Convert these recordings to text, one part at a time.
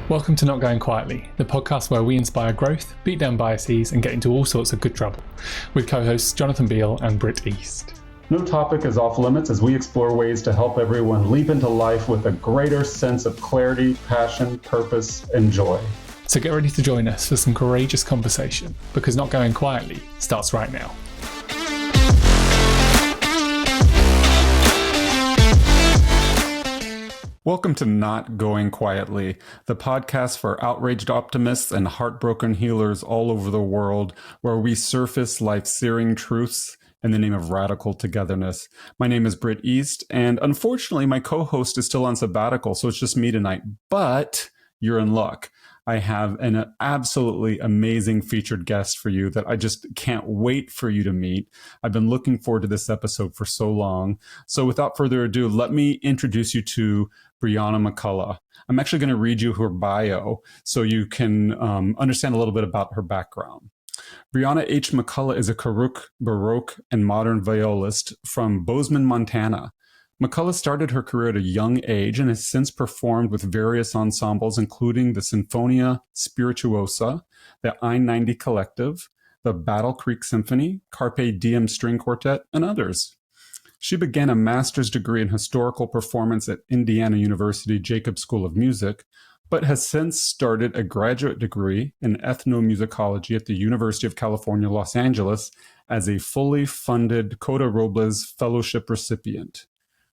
Welcome to Not Going Quietly, the podcast where we inspire growth, beat down biases, and get into all sorts of good trouble, with co-hosts Jonathan Beal and Britt East. No topic is off limits as we explore ways to help everyone leap into life with a greater sense of clarity, passion, purpose, and joy. So get ready to join us for some courageous conversation, because Not Going Quietly starts right now. Welcome to Not Going Quietly, the podcast for outraged optimists and heartbroken healers all over the world, where we surface life's searing truths in the name of radical togetherness. My name is Britt East, and unfortunately, my co-host is still on sabbatical, so it's just me tonight. But you're in luck. I have an absolutely amazing featured guest for you that I just can't wait for you to meet. I've been looking forward to this episode for so long. So without further ado, let me introduce you to Breana McCullough. I'm actually going to read you her bio so you can understand a little bit about her background. Breana H. McCullough is a Karuk, Baroque, and modern violist from Bozeman, Montana. McCullough started her career at a young age and has since performed with various ensembles, including the Sinfonia Spirituosa, the I-90 Collective, the Battle Creek Symphony, Carpe Diem String Quartet, and others. She began a master's degree in historical performance at Indiana University Jacobs School of Music, but has since started a graduate degree in ethnomusicology at the University of California, Los Angeles, as a fully funded Coda Robles Fellowship recipient.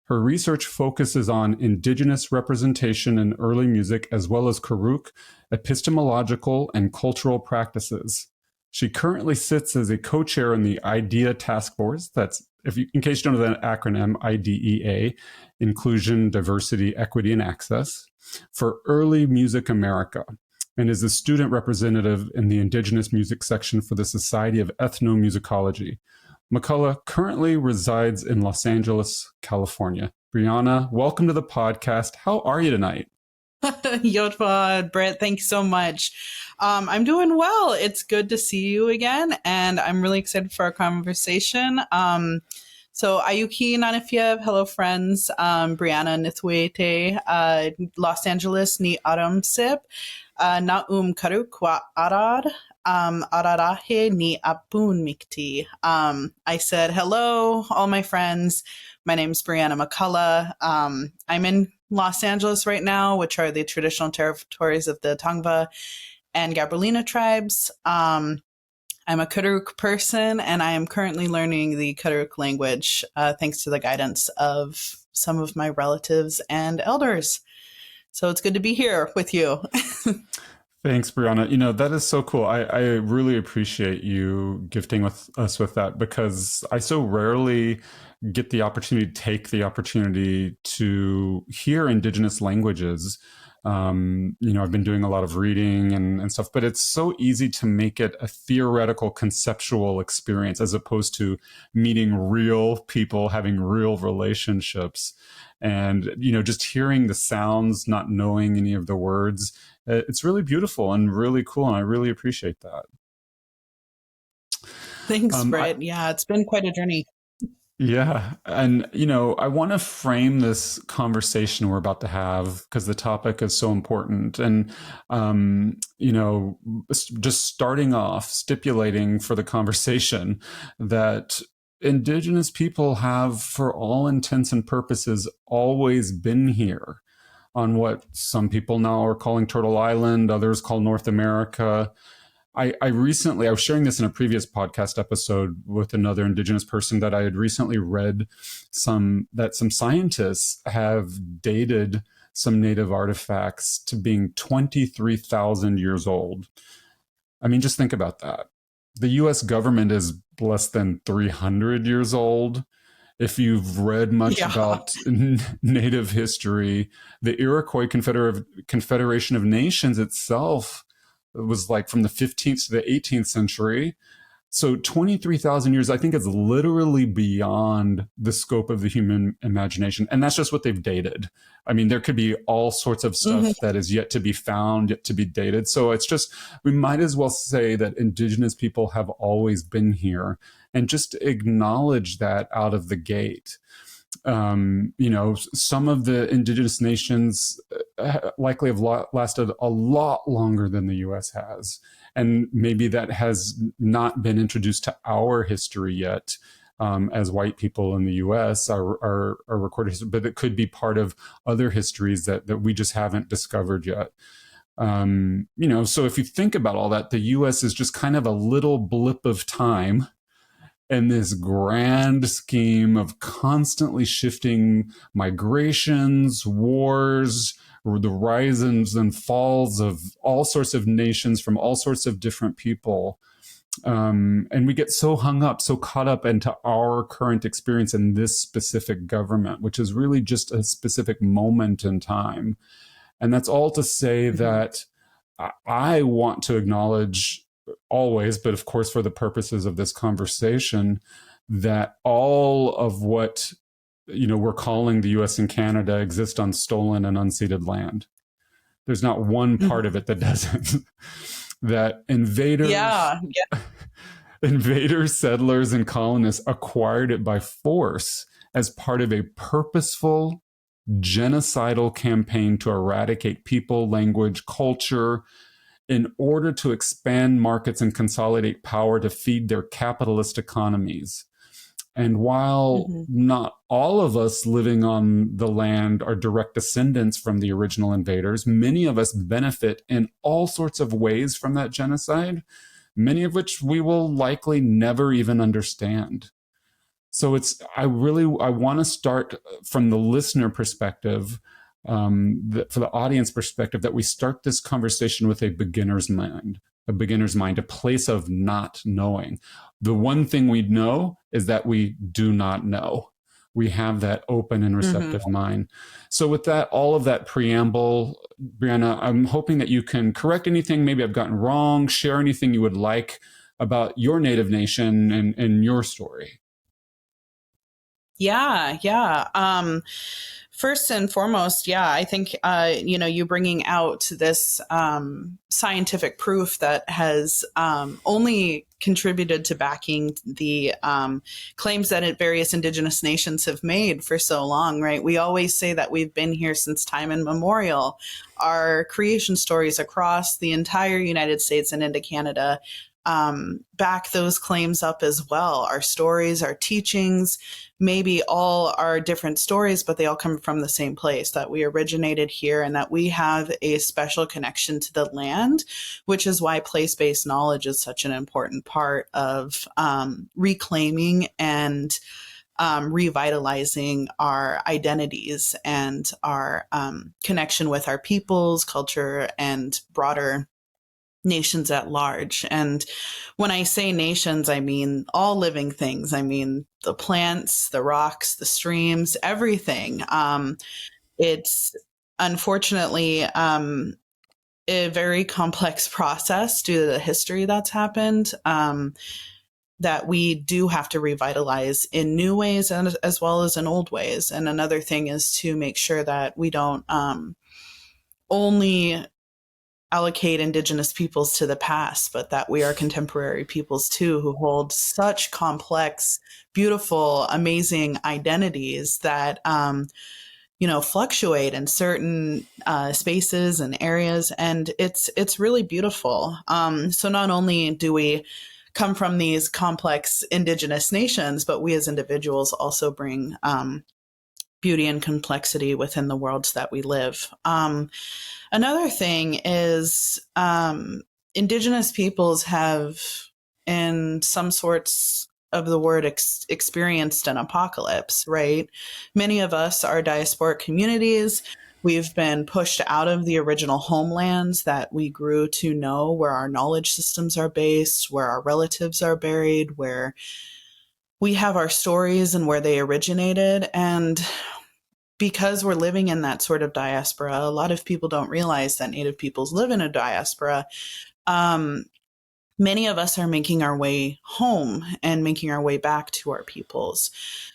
Her research focuses on Indigenous representation in early music, as well as Karuk, epistemological, and cultural practices. She currently sits as a co-chair in the IDEA Task Force, that's, in case you don't know that acronym, IDEA, Inclusion, Diversity, Equity, and Access, for Early Music America, and is a student representative in the Indigenous music section for the Society of Ethnomusicology. McCullough currently resides in Los Angeles, California. Breana, welcome to the podcast. How are you tonight? Yodva, Britt, thank you so much. I'm doing well. It's good to see you again, and I'm really excited for our conversation. So, Ayuki Nanifiev, hello friends. Breana Nithwete, Los Angeles ni Aram Sip, na Karuk wa Arad. Ararahe ni apun mikti. I said, hello, all my friends. My name's Breana McCullough. I'm in Los Angeles right now, which are the traditional territories of the Tongva and Gabrielina tribes. I'm a Karuk person, and I am currently learning the Karuk language, thanks to the guidance of some of my relatives and elders. So it's good to be here with you. Thanks, Breana. You know, that is so cool. I really appreciate you gifting us with that, because I so rarely get the opportunity to take the opportunity to hear Indigenous languages. I've been doing a lot of reading and stuff, but it's so easy to make it a theoretical, conceptual experience as opposed to meeting real people, having real relationships. And, just hearing the sounds, not knowing any of the words, it's really beautiful and really cool. And I really appreciate that. Thanks, Britt. Yeah, it's been quite a journey. Yeah. And, I want to frame this conversation we're about to have because the topic is so important. And, just starting off, stipulating for the conversation that Indigenous people have, for all intents and purposes, always been here on what some people now are calling Turtle Island, others call North America. I was sharing this in a previous podcast episode with another Indigenous person, that I had recently read some scientists have dated some native artifacts to being 23,000 years old. I mean, just think about that. The US government is less than 300 years old. If you've read much about Native history, the Iroquois Confederation of Nations itself was like from the 15th to the 18th century. So 23,000 years, I think, is literally beyond the scope of the human imagination. And that's just what they've dated. I mean, there could be all sorts of stuff that is yet to be found, yet to be dated. So it's just, we might as well say that Indigenous people have always been here, and just acknowledge that out of the gate. Some of the Indigenous nations likely have lasted a lot longer than the US has. And maybe that has not been introduced to our history yet. As white people in the US, our recorded history, but it could be part of other histories that we just haven't discovered yet. So if you think about all that, the US is just kind of a little blip of time in this grand scheme of constantly shifting migrations, wars, or the rises and falls of all sorts of nations from all sorts of different people. And we get so hung up, so caught up into our current experience in this specific government, which is really just a specific moment in time. And that's all to say that I want to acknowledge always, but of course, for the purposes of this conversation, that all of what, we're calling the US and Canada exist on stolen and unceded land. There's not one part of it that doesn't. That invaders, settlers, and colonists acquired it by force as part of a purposeful genocidal campaign to eradicate people, language, culture, in order to expand markets and consolidate power to feed their capitalist economies. And while not all of us living on the land are direct descendants from the original invaders, many of us benefit in all sorts of ways from that genocide, many of which we will likely never even understand. So I want to start from the listener perspective, for the audience perspective, that we start this conversation with a beginner's mind, a place of not knowing. The one thing we know is that we do not know. We have that open and receptive mind. So with that, all of that preamble, Breana, I'm hoping that you can correct anything maybe I've gotten wrong, share anything you would like about your Native nation and your story. Yeah. First and foremost, I think, you bringing out this scientific proof that has only contributed to backing the claims that various Indigenous nations have made for so long, right? We always say that we've been here since time immemorial. Our creation stories across the entire United States and into Canada back those claims up as well. Our stories, our teachings, maybe all are different stories, but they all come from the same place, that we originated here and that we have a special connection to the land, which is why place-based knowledge is such an important part of reclaiming and revitalizing our identities and our connection with our peoples, culture, and broader nations at large. And when I say nations, I mean all living things. I mean the plants, the rocks, the streams, everything. It's unfortunately a very complex process due to the history that's happened, that we do have to revitalize in new ways and as well as in old ways. And another thing is to make sure that we don't only allocate Indigenous peoples to the past, but that we are contemporary peoples too, who hold such complex, beautiful, amazing identities that, fluctuate in certain spaces and areas. And it's really beautiful. So not only do we come from these complex Indigenous nations, but we as individuals also bring beauty and complexity within the worlds that we live. Another thing is Indigenous peoples have, in some sorts of the word, experienced an apocalypse, right? Many of us are diasporic communities. We've been pushed out of the original homelands that we grew to know, where our knowledge systems are based, where our relatives are buried, where we have our stories and where they originated. And because we're living in that sort of diaspora, a lot of people don't realize that Native peoples live in a diaspora. Many of us are making our way home and making our way back to our peoples.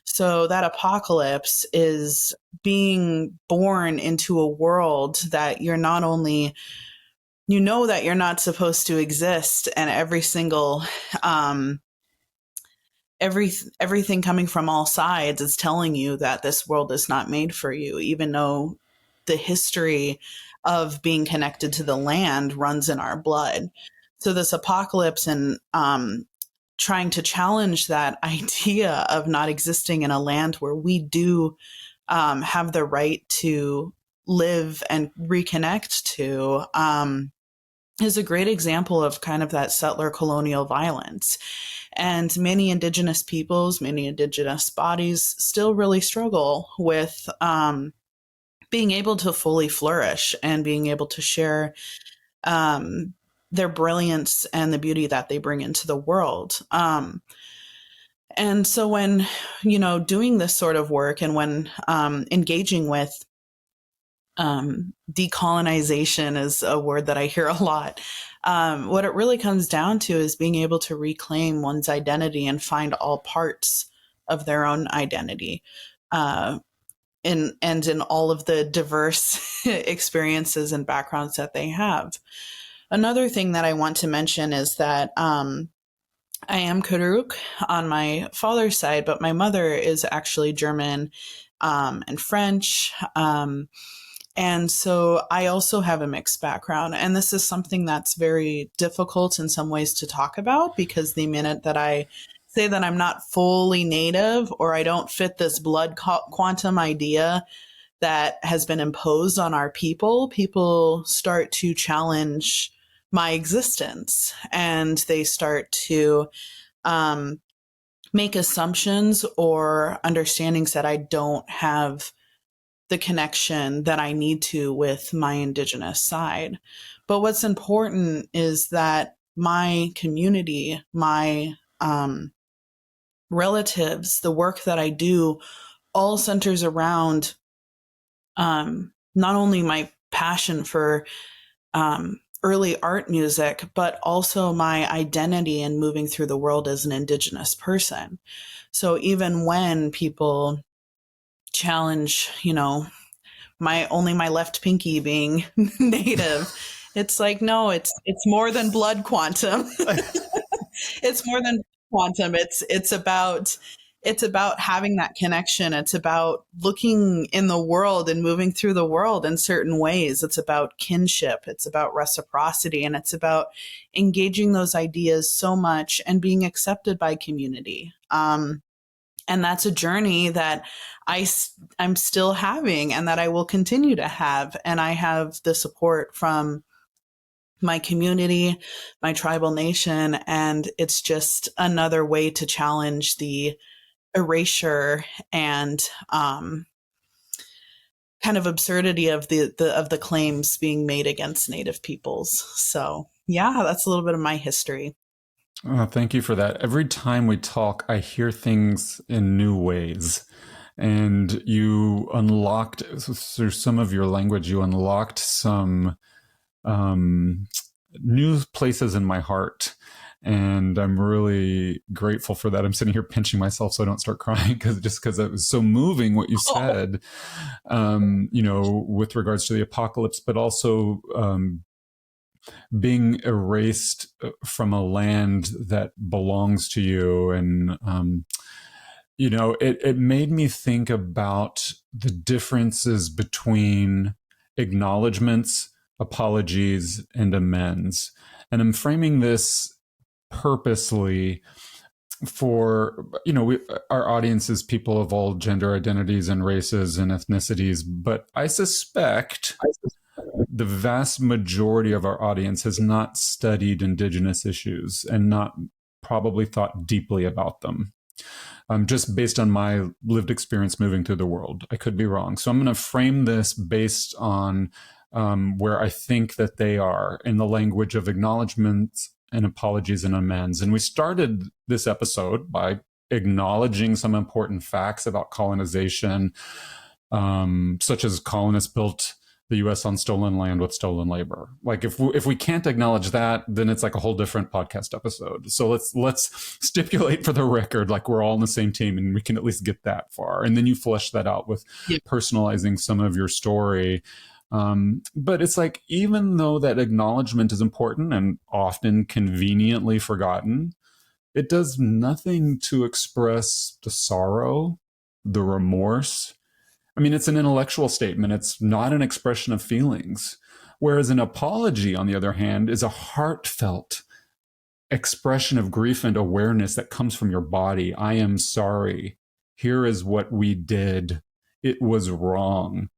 So that apocalypse is being born into a world that you're not only, that you're not supposed to exist, and every single everything coming from all sides is telling you that this world is not made for you, even though the history of being connected to the land runs in our blood. So this apocalypse and trying to challenge that idea of not existing in a land where we do have the right to live and reconnect to is a great example of kind of that settler colonial violence. And many Indigenous peoples, many Indigenous bodies still really struggle with being able to fully flourish and being able to share their brilliance and the beauty that they bring into the world. And so when, doing this sort of work and when engaging with decolonization is a word that I hear a lot. What it really comes down to is being able to reclaim one's identity and find all parts of their own identity. In all of the diverse experiences and backgrounds that they have. Another thing that I want to mention is that I am Karuk on my father's side, but my mother is actually German and French. And so I also have a mixed background. And this is something that's very difficult in some ways to talk about, because the minute that I say that I'm not fully native or I don't fit this blood quantum idea that has been imposed on our people start to challenge my existence, and they start to make assumptions or understandings that I don't have the connection that I need to with my Indigenous side. But what's important is that my community, my relatives, the work that I do all centers around not only my passion for early art music, but also my identity in moving through the world as an Indigenous person. So even when people challenge, my left pinky being native, it's like, no, it's more than blood quantum. It's more than quantum. It's about having that connection. It's about looking in the world and moving through the world in certain ways. It's about kinship. It's about reciprocity. And it's about engaging those ideas so much and being accepted by community. And that's a journey that I'm still having and that I will continue to have. And I have the support from my community, my tribal nation, and it's just another way to challenge the erasure and kind of absurdity of the claims being made against Native peoples. So yeah, that's a little bit of my history. Thank you for that. Every time we talk, I hear things in new ways. And you unlocked, through some of your language, you unlocked some new places in my heart. And I'm really grateful for that. I'm sitting here pinching myself so I don't start crying because it was so moving what you said, with regards to the apocalypse, but also being erased from a land that belongs to you. And, it made me think about the differences between acknowledgements, apologies, and amends. And I'm framing this purposely for, our audience is people of all gender identities and races and ethnicities, but I suspect the vast majority of our audience has not studied Indigenous issues and not probably thought deeply about them. Just based on my lived experience moving through the world. I could be wrong. So I'm going to frame this based on where I think that they are in the language of acknowledgments and apologies and amends. And we started this episode by acknowledging some important facts about colonization, such as colonists built the U.S. on stolen land with stolen labor. Like if we can't acknowledge that, then it's like a whole different podcast episode. So let's stipulate for the record, like we're all on the same team and we can at least get that far. And then you flesh that out with personalizing some of your story. But it's like, even though that acknowledgement is important and often conveniently forgotten, it does nothing to express the sorrow, the remorse, I mean, it's an intellectual statement. It's not an expression of feelings. Whereas an apology, on the other hand, is a heartfelt expression of grief and awareness that comes from your body. I am sorry. Here is what we did. It was wrong.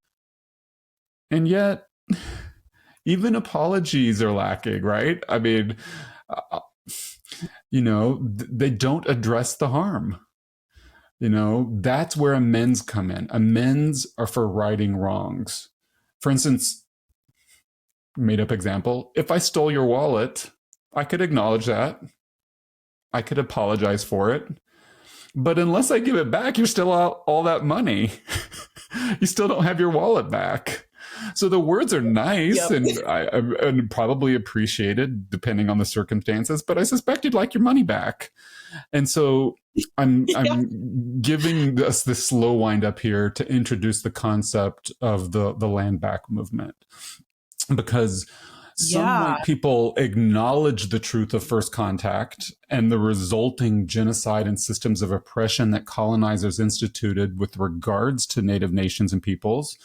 And yet, even apologies are lacking, right? I mean, they don't address the harm. That's where amends come in. Amends are for righting wrongs. For instance, made up example, if I stole your wallet, I could acknowledge that. I could apologize for it. But unless I give it back, you're still out all that money. You still don't have your wallet back. So the words are nice, yep. and probably appreciated depending on the circumstances, but I suspect you'd like your money back. And so I'm giving us this slow wind up here to introduce the concept of the land back movement, because some white people acknowledge the truth of first contact and the resulting genocide and systems of oppression that colonizers instituted with regards to Native nations and peoples.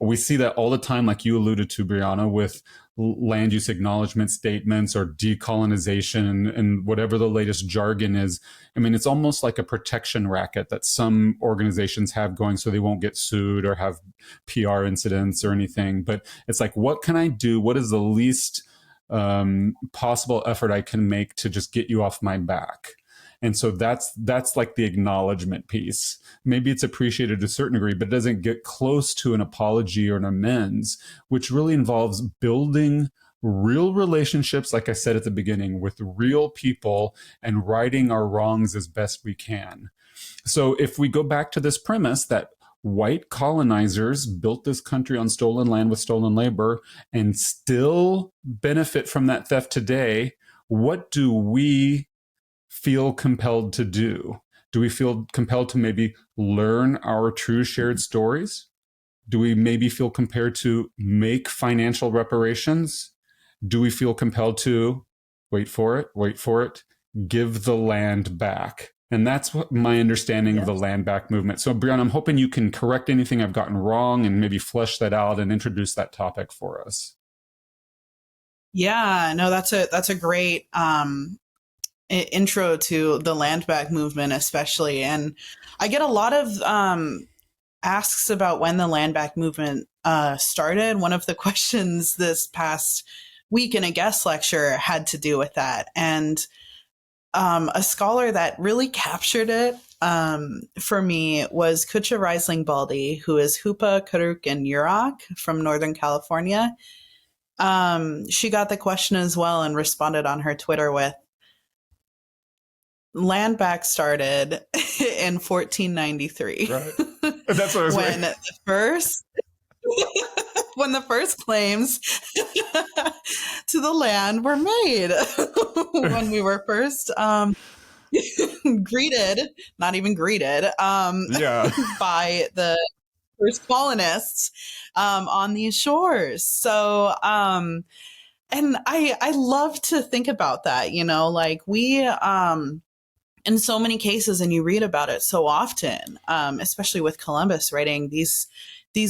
We see that all the time, like you alluded to, Breana, with land use acknowledgement statements or decolonization and whatever the latest jargon is. I mean, it's almost like a protection racket that some organizations have going so they won't get sued or have PR incidents or anything. But it's like, what can I do? What is the least possible effort I can make to just get you off my back? And so that's like the acknowledgement piece. Maybe it's appreciated to a certain degree, but it doesn't get close to an apology or an amends, which really involves building real relationships, like I said at the beginning, with real people and righting our wrongs as best we can. So if we go back to this premise that white colonizers built this country on stolen land with stolen labor and still benefit from that theft today, what do we feel compelled to do? Do we feel compelled to maybe learn our true shared stories? Do we maybe feel compelled to make financial reparations? Do we feel compelled to, wait for it, give the land back? And that's what my understanding of the land back movement. So, Breana, I'm hoping you can correct anything I've gotten wrong and maybe flesh that out and introduce that topic for us. Yeah, no, that's a great intro to the land back movement, especially. And I get a lot of asks about when the land back movement started. One of the questions this past week in a guest lecture had to do with that. And a scholar that really captured it for me was Kutcha Reisling Baldy, who is Hupa, Karuk, and Yurok from Northern California. She got the question as well and responded on her Twitter with, land back started in 1493. Right. That's what I was when the first claims to the land were made. When we were first greeted, not even greeted, by the first colonists on these shores. So and I love to think about that, like we in so many cases, and you read about it so often, especially with Columbus writing, these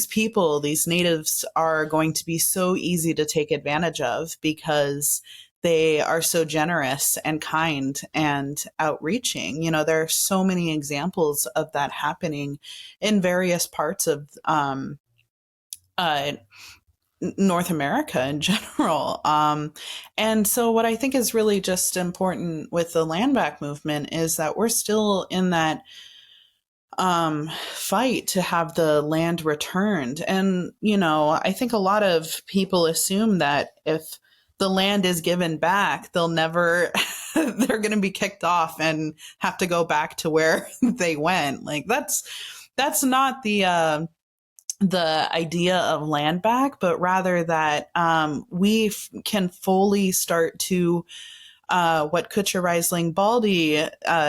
people, these natives are going to be so easy to take advantage of because they are so generous and kind and outreaching. There are so many examples of that happening in various parts of North America in general. And so what I think is really just important with the land back movement is that we're still in that fight to have the land returned. And, I think a lot of people assume that if the land is given back, they're going to be kicked off and have to go back to where they went. Like that's not the idea of land back, but rather that we can fully start to what Kutcher Risling Baldy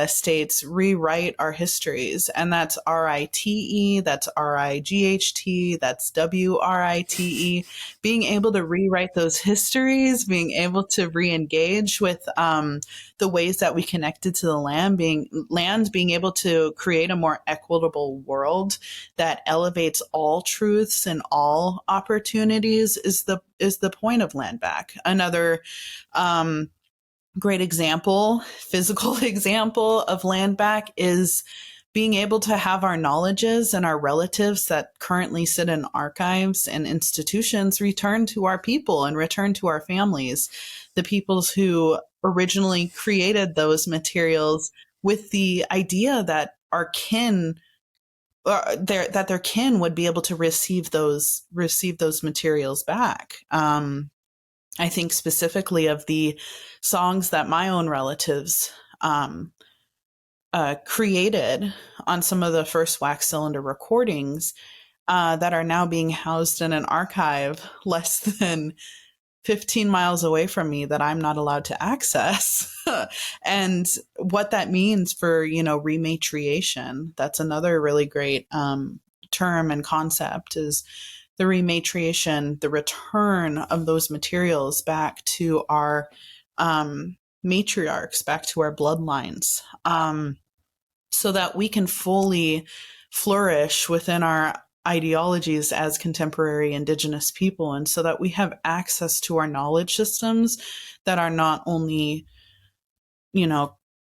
states, rewrite our histories. And that's RITE, that's RIGHT, that's WRITE. Being able to rewrite those histories, being able to re-engage with the ways that we connected to the land, being able to create a more equitable world that elevates all truths and all opportunities is the point of Land Back. Another great example, physical example of Land Back is being able to have our knowledges and our relatives that currently sit in archives and institutions return to our people and return to our families, the peoples who originally created those materials with the idea that our kin that their kin would be able to receive those materials back. I think specifically of the songs that my own relatives created on some of the first wax cylinder recordings that are now being housed in an archive less than 15 miles away from me that I'm not allowed to access. And what that means for, rematriation. That's another really great term and concept, is the rematriation, the return of those materials back to our matriarchs, back to our bloodlines, so that we can fully flourish within our ideologies as contemporary Indigenous people, and so that we have access to our knowledge systems that are not only,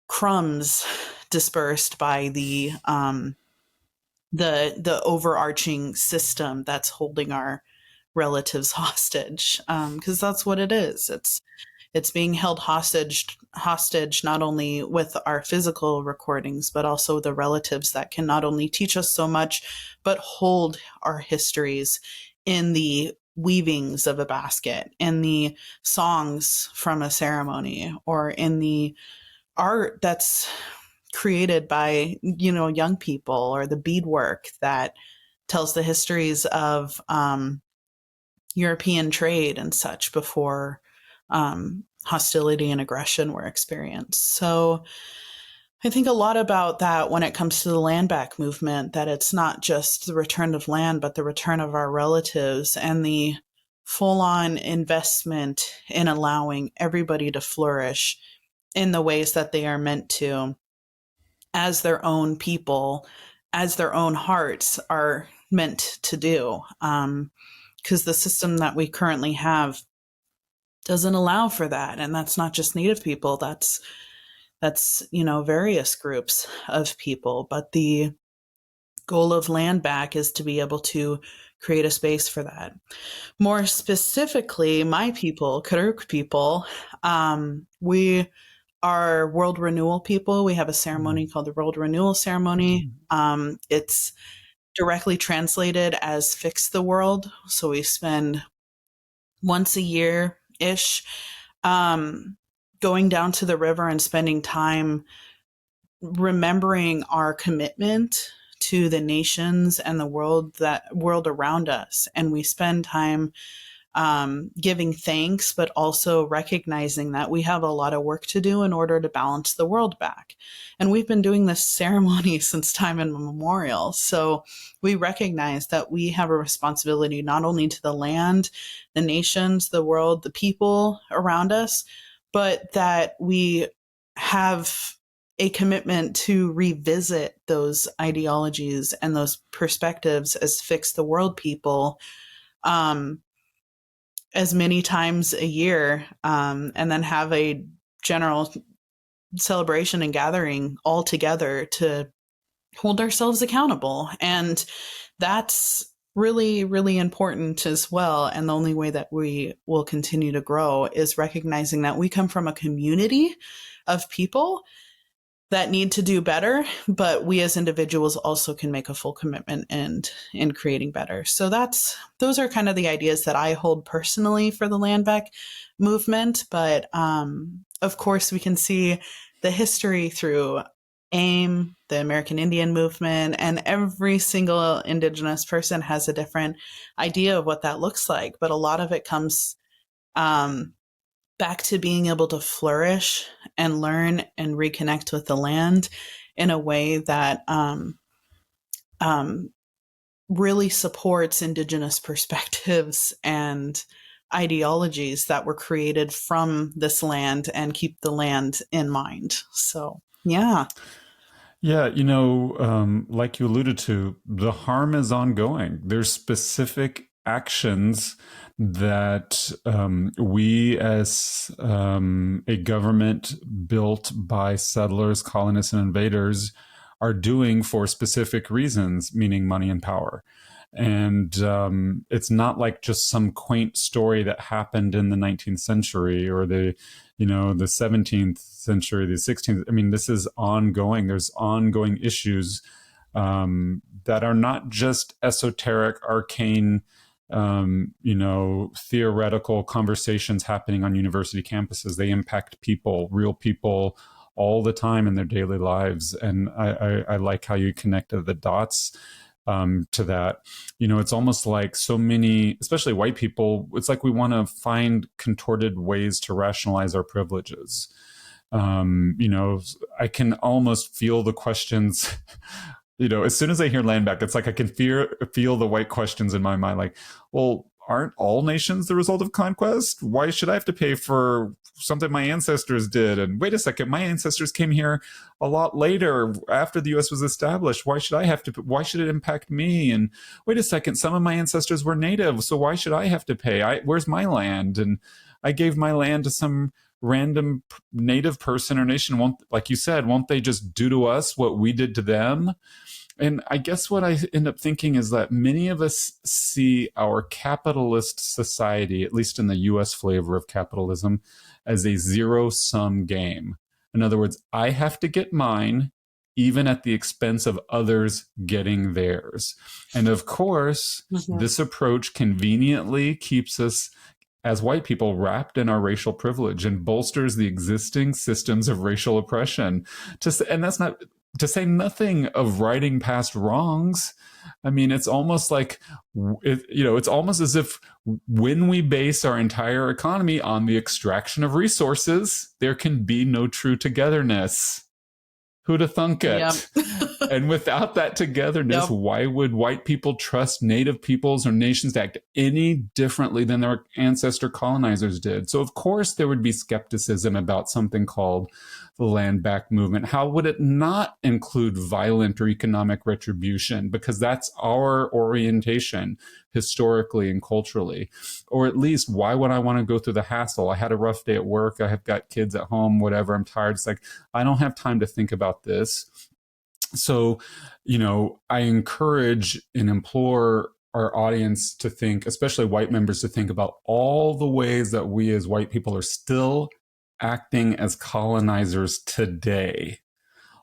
crumbs dispersed by the overarching system that's holding our relatives hostage, because that's what it is. It's being held hostage not only with our physical recordings, but also the relatives that can not only teach us so much, but hold our histories in the weavings of a basket, in the songs from a ceremony, or in the art that's created by, young people, or the beadwork that tells the histories of European trade and such before hostility and aggression were experienced. So I think a lot about that when it comes to the land back movement, that it's not just the return of land, but the return of our relatives and the full-on investment in allowing everybody to flourish in the ways that they are meant to, as their own people, as their own hearts are meant to do. Because the system that we currently have doesn't allow for that. And that's not just Native people, that's various groups of people. But the goal of Land Back is to be able to create a space for that. More specifically, my people, Karuk people, we are World Renewal people. We have a ceremony called the World Renewal Ceremony. It's directly translated as Fix the World. So we spend once a year-ish going down to the river and spending time remembering our commitment to the nations and the world around us. And we spend time giving thanks, but also recognizing that we have a lot of work to do in order to balance the world back. And we've been doing this ceremony since time immemorial. So we recognize that we have a responsibility not only to the land, the nations, the world, the people around us, but that we have a commitment to revisit those ideologies and those perspectives as Fix the World people as many times a year, and then have a general celebration and gathering all together to hold ourselves accountable. And that's really, really important as well. And the only way that we will continue to grow is recognizing that we come from a community of people that need to do better, but we as individuals also can make a full commitment in creating better. So those are kind of the ideas that I hold personally for the Land Back movement. But of course, we can see the history through AIM, the American Indian movement, and every single Indigenous person has a different idea of what that looks like. But a lot of it comes back to being able to flourish and learn and reconnect with the land in a way that really supports Indigenous perspectives and ideologies that were created from this land and keep the land in mind. So, yeah. Yeah, like you alluded to, the harm is ongoing. There's specific actions that we as a government built by settlers, colonists, and invaders are doing for specific reasons, meaning money and power. And it's not like just some quaint story that happened in the 19th century or the 17th century, the 16th. I mean, this is ongoing. There's ongoing issues that are not just esoteric, arcane, theoretical conversations happening on university campuses. They impact people, real people, all the time in their daily lives. And I like how you connected the dots to that. It's almost like so many, especially white people, it's like we want to find contorted ways to rationalize our privileges. I can almost feel the questions, as soon as I hear land back, it's like I can feel the white questions in my mind, like, well, aren't all nations the result of conquest? Why should I have to pay for something my ancestors did? And wait a second, my ancestors came here a lot later after the U.S. was established. Why should it impact me? And wait a second, some of my ancestors were native, so why should I have to pay? Where's my land? And I gave my land to some random native person or nation. Like you said, won't they just do to us what we did to them? And I guess what I end up thinking is that many of us see our capitalist society, at least in the US flavor of capitalism, as a zero-sum game. In other words, I have to get mine even at the expense of others getting theirs. And of course, this approach conveniently keeps us as white people wrapped in our racial privilege and bolsters the existing systems of racial oppression. And that's not to say nothing of righting past wrongs. I mean, it's almost like, it's almost as if when we base our entire economy on the extraction of resources, there can be no true togetherness. Who'd have thunk it? Yep. And without that togetherness, why would white people trust native peoples or nations to act any differently than their ancestor colonizers did? So of course there would be skepticism about something called the land back movement. How would it not include violent or economic retribution? Because that's our orientation historically and culturally. Or at least, why would I want to go through the hassle? I had a rough day at work. I have got kids at home, whatever. I'm tired. It's like, I don't have time to think about this. So, I encourage and implore our audience to think, especially white members, to think about all the ways that we as white people are still acting as colonizers today.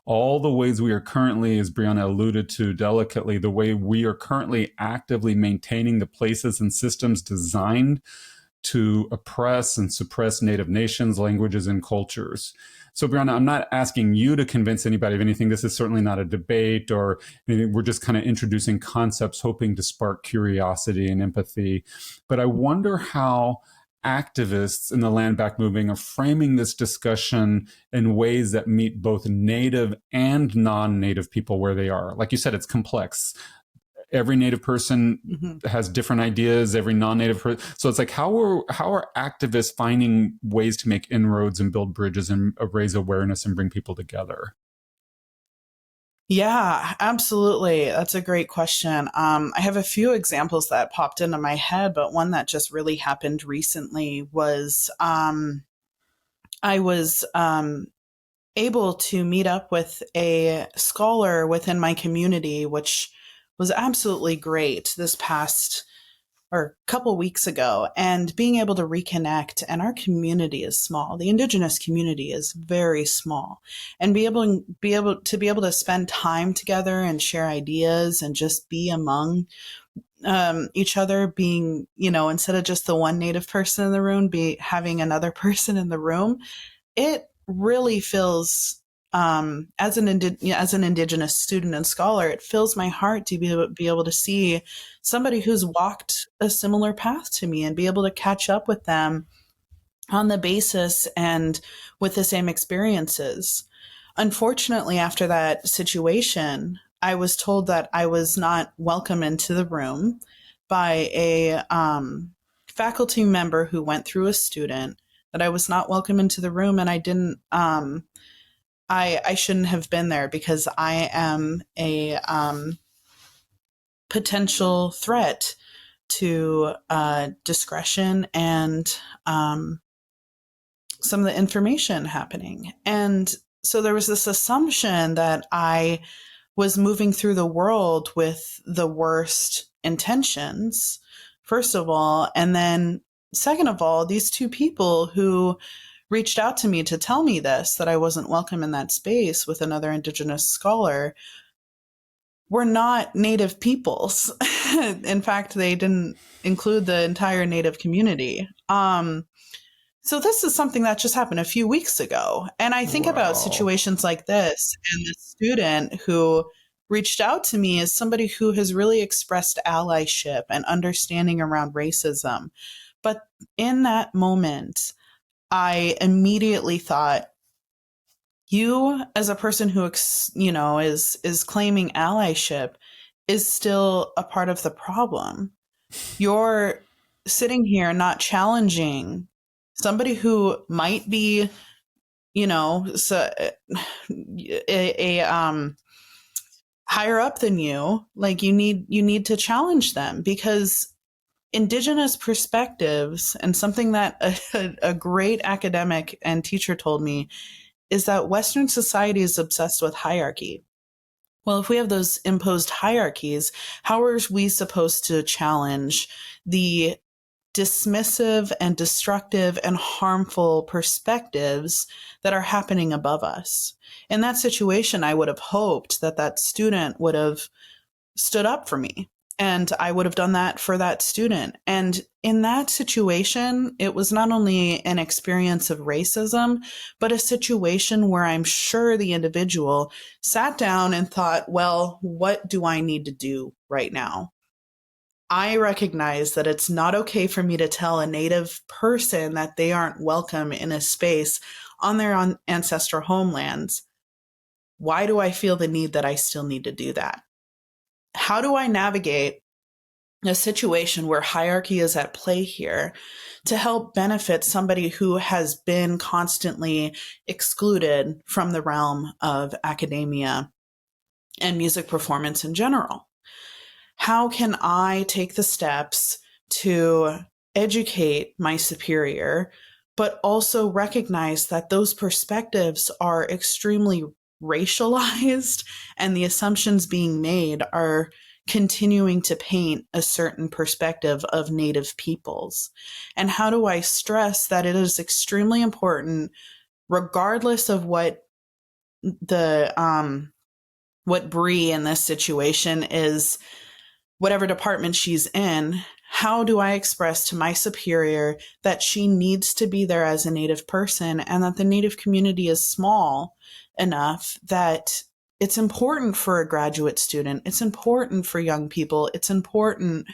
All the ways we are currently, as Breana alluded to delicately, the way we are currently actively maintaining the places and systems designed to oppress and suppress Native nations, languages, and cultures. So, Breana, I'm not asking you to convince anybody of anything. This is certainly not a debate or anything. We're just kind of introducing concepts, hoping to spark curiosity and empathy. But I wonder how activists in the land back movement are framing this discussion in ways that meet both Native and non-Native people where they are. Like you said, it's complex. Every Native person has different ideas, every non-Native person. So it's like, how are activists finding ways to make inroads and build bridges and raise awareness and bring people together? Yeah, absolutely. That's a great question. I have a few examples that popped into my head, but one that just really happened recently was I was able to meet up with a scholar within my community, which was absolutely great this past or a couple weeks ago, and being able to reconnect. And our community is small. The Indigenous community is very small, and be able to spend time together and share ideas and just be among each other, being, instead of just the one Native person in the room, having another person in the room. It really feels, as an Indigenous student and scholar, it fills my heart to be able to see somebody who's walked a similar path to me and be able to catch up with them on the basis and with the same experiences. Unfortunately, after that situation, I was told that I was not welcome into the room by a faculty member who went through a student, that I was not welcome into the room, and I didn't, I shouldn't have been there because I am a potential threat to discretion and some of the information happening. And so there was this assumption that I was moving through the world with the worst intentions, first of all. And then, second of all, these two people who reached out to me to tell me this, that I wasn't welcome in that space with another Indigenous scholar, were not Native peoples. In fact, they didn't include the entire Native community. So this is something that just happened a few weeks ago. And I think about situations like this, and the student who reached out to me is somebody who has really expressed allyship and understanding around racism. But in that moment, I immediately thought, you as a person who, is claiming allyship is still a part of the problem. You're sitting here not challenging somebody who might be, higher up than you. Like, you need to challenge them, because Indigenous perspectives, and something that a great academic and teacher told me, is that Western society is obsessed with hierarchy. Well, if we have those imposed hierarchies, how are we supposed to challenge the dismissive and destructive and harmful perspectives that are happening above us? In that situation, I would have hoped that that student would have stood up for me, and I would have done that for that student. And in that situation, it was not only an experience of racism, but a situation where I'm sure the individual sat down and thought, well, what do I need to do right now? I recognize that it's not okay for me to tell a Native person that they aren't welcome in a space on their own ancestral homelands. Why do I feel the need that I still need to do that? How do I navigate a situation where hierarchy is at play here to help benefit somebody who has been constantly excluded from the realm of academia and music performance in general? How can I take the steps to educate my superior, but also recognize that those perspectives are extremely racialized, and the assumptions being made are continuing to paint a certain perspective of Native peoples? And how do I stress that it is extremely important, regardless of what what Bree in this situation is, whatever department she's in, how do I express to my superior that she needs to be there as a Native person, and that the Native community is small enough that it's important for a graduate student, it's important for young people, it's important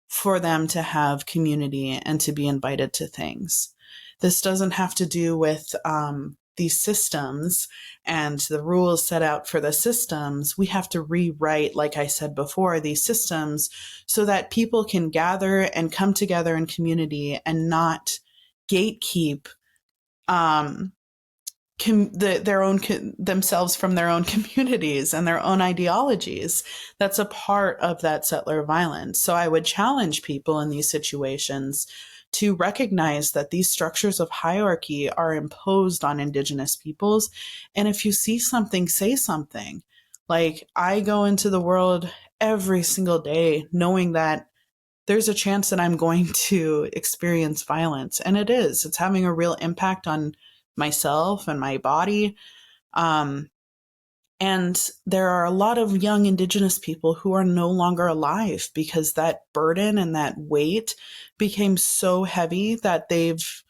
for them to have community and to be invited to things. This doesn't have to do with these systems and the rules set out for the systems. We have to rewrite, like I said before, these systems so that people can gather and come together in community and not gatekeep themselves from their own communities and their own ideologies. That's a part of that settler violence. So I would challenge people in these situations to recognize that these structures of hierarchy are imposed on Indigenous peoples. And if you see something, say something. Like, I go into the world every single day knowing that there's a chance that I'm going to experience violence. And it's having a real impact on myself and my body. And there are a lot of young Indigenous people who are no longer alive because that burden and that weight became so heavy that they've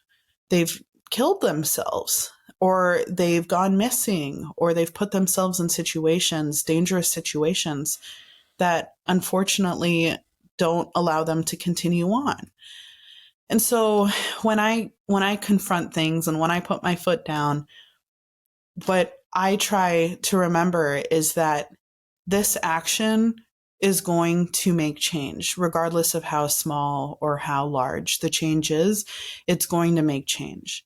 killed themselves, or they've gone missing, or they've put themselves in dangerous situations that unfortunately don't allow them to continue on. And so when I confront things and when I put my foot down, what I try to remember is that this action is going to make change, regardless of how small or how large the change is. It's going to make change.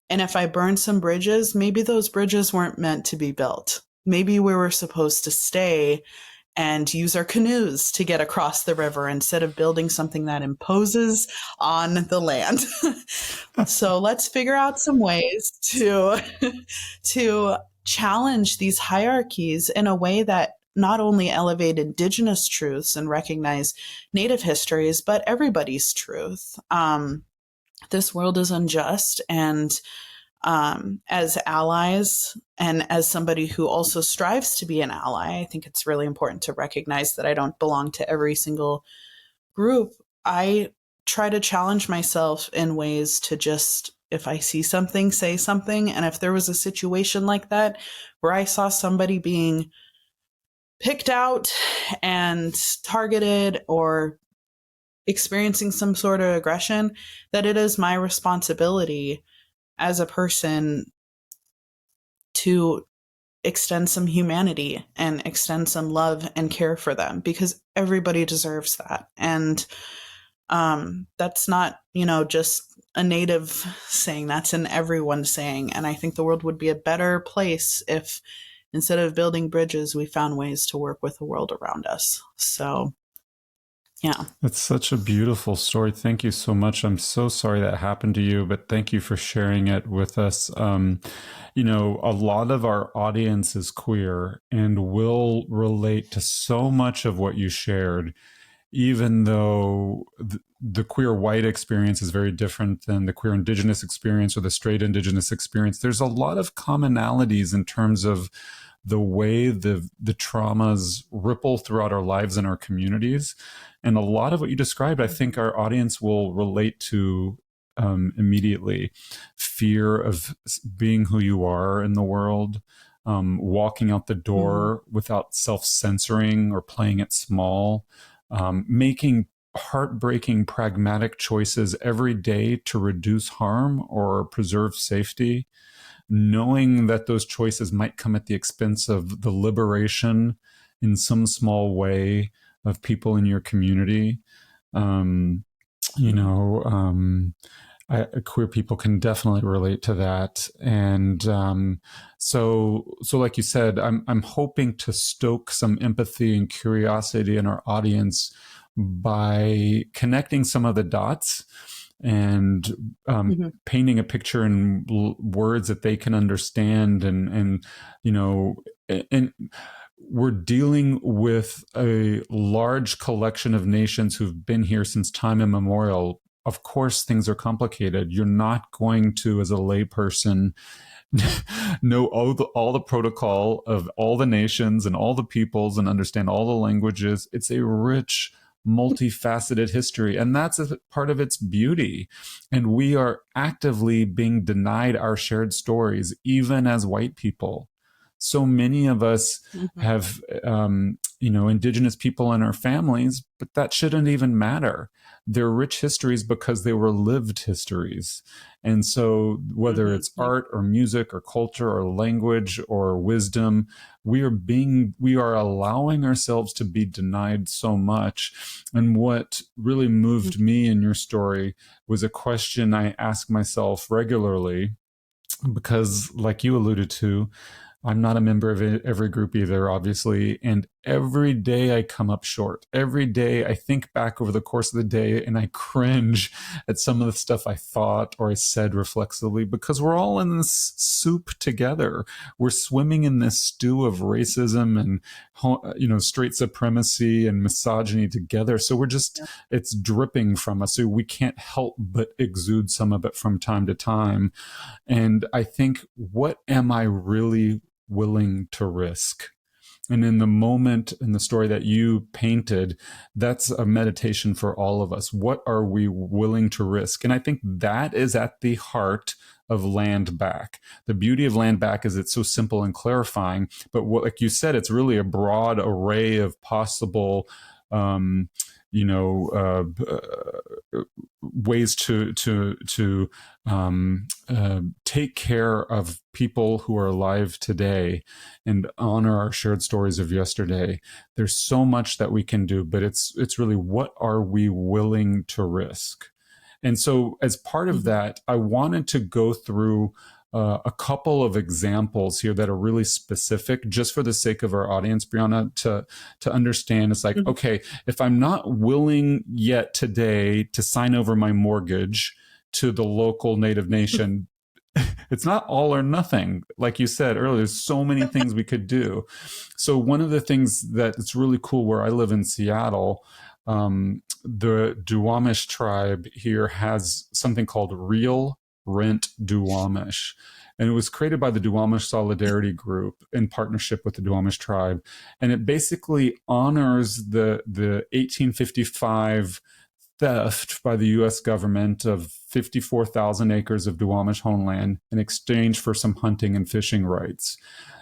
And if I burn some bridges, maybe those bridges weren't meant to be built. Maybe we were supposed to stay and use our canoes to get across the river instead of building something that imposes on the land. So let's figure out some ways to challenge these hierarchies in a way that not only elevate Indigenous truths and recognize Native histories, but everybody's truth. This world is unjust, and as allies and as somebody who also strives to be an ally, I think it's really important to recognize that I don't belong to every single group. I try to challenge myself in ways to just, if I see something, say something. And if there was a situation like that where I saw somebody being picked out and targeted or experiencing some sort of aggression, that it is my responsibility as a person to extend some humanity and extend some love and care for them, because everybody deserves that. And that's not, just a Native saying, that's an everyone saying. And I think the world would be a better place if instead of building bridges, we found ways to work with the world around us. So yeah. It's such a beautiful story. Thank you so much. I'm so sorry that happened to you, but thank you for sharing it with us. A lot of our audience is queer and will relate to so much of what you shared, even though the queer white experience is very different than the queer Indigenous experience or the straight Indigenous experience. There's a lot of commonalities in terms of the way the traumas ripple throughout our lives and our communities. And a lot of what you described, I think our audience will relate to immediately. Fear of being who you are in the world, walking out the door without self-censoring or playing it small, making heartbreaking, pragmatic choices every day to reduce harm or preserve safety, knowing that those choices might come at the expense of the liberation in some small way of people in your community. Queer people can definitely relate to that. And so like you said, I'm hoping to stoke some empathy and curiosity in our audience by connecting some of the dots and painting a picture in words that they can understand. And we're dealing with a large collection of nations who've been here since time immemorial. Of course, things are complicated. You're not going to, as a layperson, know all the protocol of all the nations and all the peoples and understand all the languages. It's a rich, multifaceted history, and that's a part of its beauty. And we are actively being denied our shared stories, even as white people. So many of us have, Indigenous people in our families, but that shouldn't even matter. They're rich histories because they were lived histories. And so whether it's art or music or culture or language or wisdom, we are allowing ourselves to be denied so much. And what really moved me in your story was a question I ask myself regularly, because like you alluded to, I'm not a member of every group either, obviously. And every day I come up short. Every day I think back over the course of the day and I cringe at some of the stuff I thought or I said reflexively, because we're all in this soup together. We're swimming in this stew of racism and, straight supremacy and misogyny together. So it's dripping from us. So we can't help but exude some of it from time to time. And I think, what am I really willing to risk? And in the moment, in the story that you painted, that's a meditation for all of us. What are we willing to risk? And I think that is at the heart of Land Back. The beauty of Land Back is it's so simple and clarifying, but like you said, it's really a broad array of possible ways to take care of people who are alive today and honor our shared stories of yesterday. There's so much that we can do, but it's really, what are we willing to risk? And so as part of that, I wanted to go through a couple of examples here that are really specific, just for the sake of our audience, Breana, to understand. It's like, okay, if I'm not willing yet today to sign over my mortgage to the local Native Nation, it's not all or nothing. Like you said earlier, there's so many things we could do. So one of the things that it's really cool where I live in Seattle, the Duwamish tribe here has something called Real Rent Duwamish. And it was created by the Duwamish Solidarity Group in partnership with the Duwamish tribe. And it basically honors the 1855 theft by the U.S. government of 54,000 acres of Duwamish homeland in exchange for some hunting and fishing rights.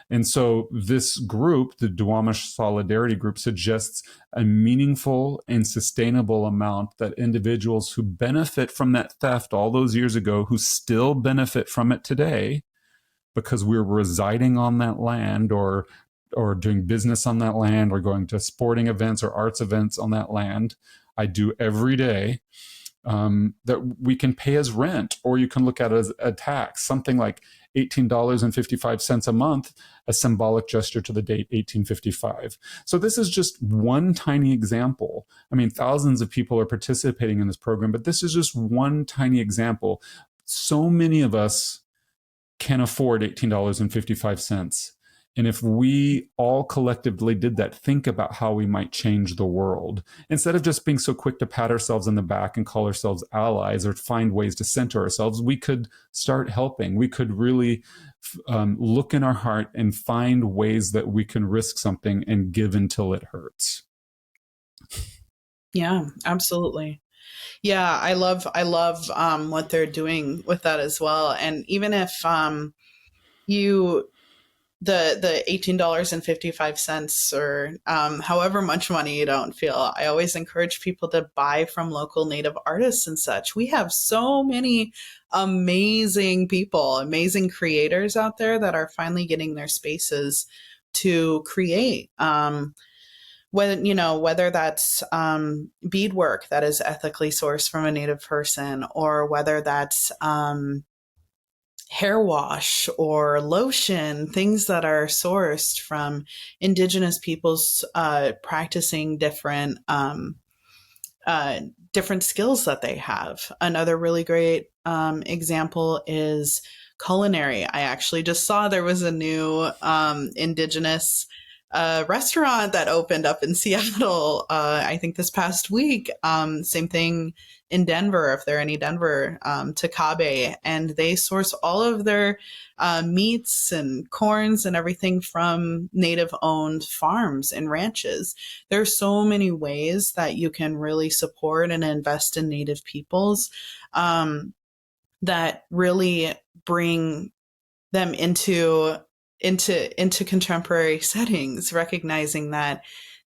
And so this group, the Duwamish Solidarity Group, suggests a meaningful and sustainable amount that individuals who benefit from that theft all those years ago, who still benefit from it today, because we're residing on that land or doing business on that land or going to sporting events or arts events on that land, I do every day, that we can pay as rent, or you can look at it as a tax, something like $18.55 a month, a symbolic gesture to the date 1855. So this is just one tiny example. I mean, thousands of people are participating in this program, but this is just one tiny example. So many of us can afford $18.55. And if we all collectively did that, think about how we might change the world. Instead of just being so quick to pat ourselves on the back and call ourselves allies or find ways to center ourselves, we could start helping. We could really look in our heart and find ways that we can risk something and give until it hurts. Yeah, absolutely. Yeah, I love what they're doing with that as well. And even if the $18.55 or however much money you don't feel, I always encourage people to buy from local Native artists and such. We have so many amazing people, amazing creators out there that are finally getting their spaces to create. Whether that's beadwork that is ethically sourced from a Native person, or whether that's hair wash or lotion, things that are sourced from Indigenous peoples practicing different skills that they have. Another really great example is culinary. I actually just saw there was a new Indigenous restaurant that opened up in Seattle, I think this past week. Same thing in Denver, if there are any Denver, Takabe, and they source all of their meats and corns and everything from Native-owned farms and ranches. There's so many ways that you can really support and invest in Native peoples that really bring them into contemporary settings, recognizing that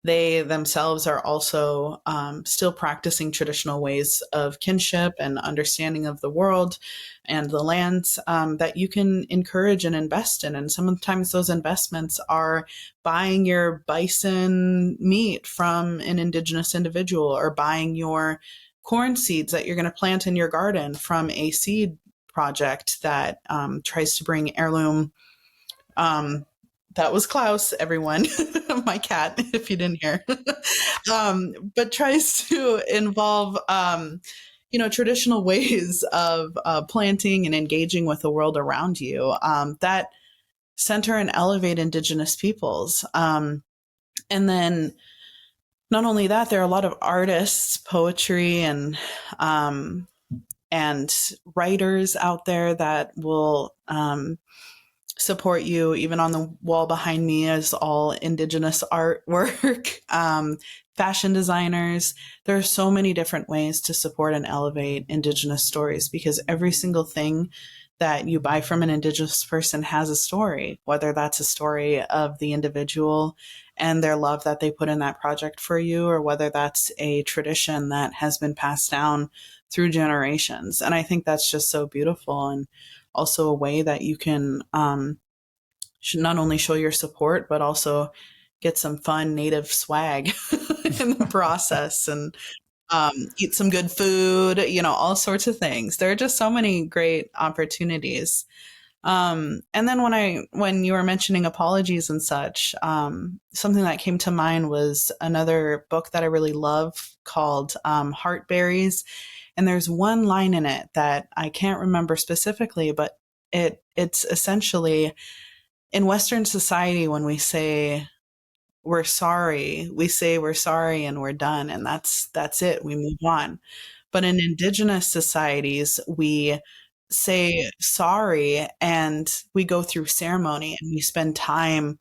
they themselves are also still practicing traditional ways of kinship and understanding of the world and the lands that you can encourage and invest in. And sometimes those investments are buying your bison meat from an Indigenous individual, or buying your corn seeds that you're going to plant in your garden from a seed project that tries to bring heirloom. That was Klaus, everyone, my cat, if you didn't hear, but tries to involve, traditional ways of planting and engaging with the world around you that center and elevate Indigenous peoples. And then not only that, there are a lot of artists, poetry, and writers out there that will support you. Even on the wall behind me is all Indigenous artwork, fashion designers. There are so many different ways to support and elevate Indigenous stories, because every single thing that you buy from an Indigenous person has a story, whether that's a story of the individual and their love that they put in that project for you, or whether that's a tradition that has been passed down through generations. And I think that's just so beautiful, and also a way that you can should not only show your support, but also get some fun native swag in the process, and eat some good food, all sorts of things. There are just so many great opportunities. And then when you were mentioning apologies and such, something that came to mind was another book that I really love called Heartberries. And there's one line in it that I can't remember specifically, but it's essentially, in Western society, when we say we're sorry, we say we're sorry and we're done, and that's it. We move on. But in Indigenous societies, we say sorry and we go through ceremony, and we spend time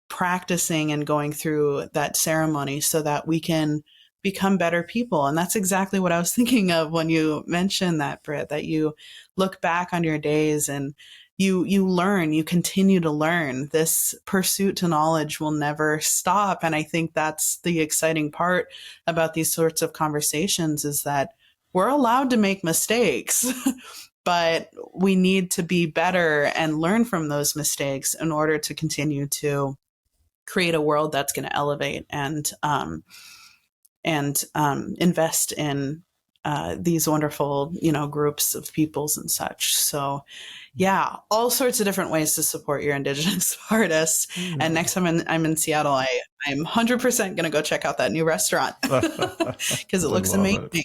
practicing and going through that ceremony so that we can become better people. And that's exactly what I was thinking of when you mentioned that, Britt, that you look back on your days and you learn, you continue to learn. This pursuit to knowledge will never stop. And I think that's the exciting part about these sorts of conversations, is that we're allowed to make mistakes, but we need to be better and learn from those mistakes in order to continue to create a world that's going to elevate and invest in these wonderful, groups of peoples and such. So, yeah, all sorts of different ways to support your Indigenous artists. And next time I'm in Seattle, I'm 100% going to go check out that new restaurant because it looks amazing.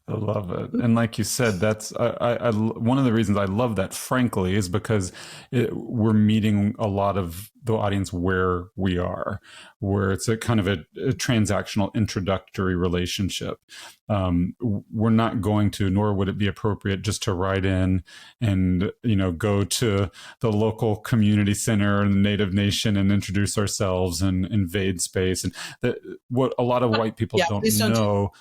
I love it. And like you said, that's one of the reasons I love that, frankly, is because we're meeting a lot of the audience where we are, where it's a kind of a transactional introductory relationship. We're not going to, nor would it be appropriate, just to write in and, go to the local community center and Native Nation and introduce ourselves and invade space. And what a lot of white people don't know.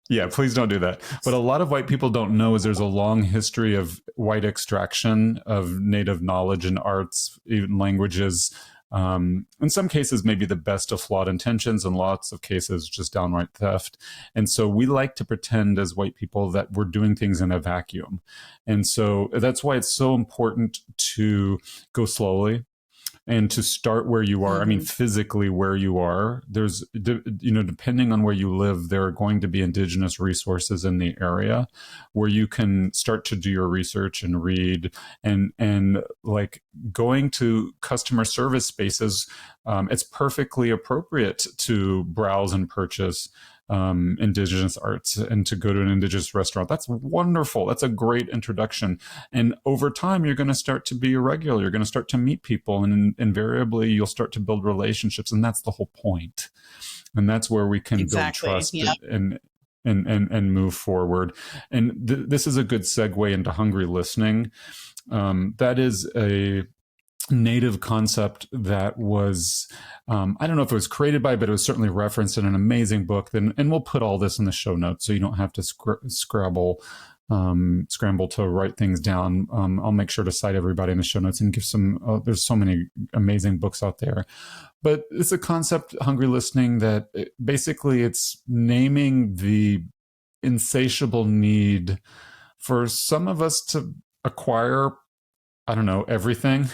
Yeah, please don't do that. What a lot of white people don't know is there's a long history of white extraction of Native knowledge and arts, even languages. In some cases, maybe the best of flawed intentions, in lots of cases, just downright theft. And so we like to pretend as white people that we're doing things in a vacuum. And so that's why it's so important to go slowly and to start where you are. I mean, physically where you are. There's, depending on where you live, there are going to be Indigenous resources in the area where you can start to do your research and read, and like going to customer service spaces. It's perfectly appropriate to browse and purchase Indigenous arts and to go to an Indigenous restaurant. That's wonderful. That's a great introduction. And over time, you're going to start to be a regular. You're going to start to meet people, and invariably you'll start to build relationships. And that's the whole point. And that's where we can build trust and move forward. And this is a good segue into hungry listening. That is a Native concept that was, I don't know if it was created by, but it was certainly referenced in an amazing book. And we'll put all this in the show notes so you don't have to scramble to write things down. I'll make sure to cite everybody in the show notes and give some, there's so many amazing books out there. But it's a concept, hungry listening, that basically it's naming the insatiable need for some of us to acquire, I don't know, everything.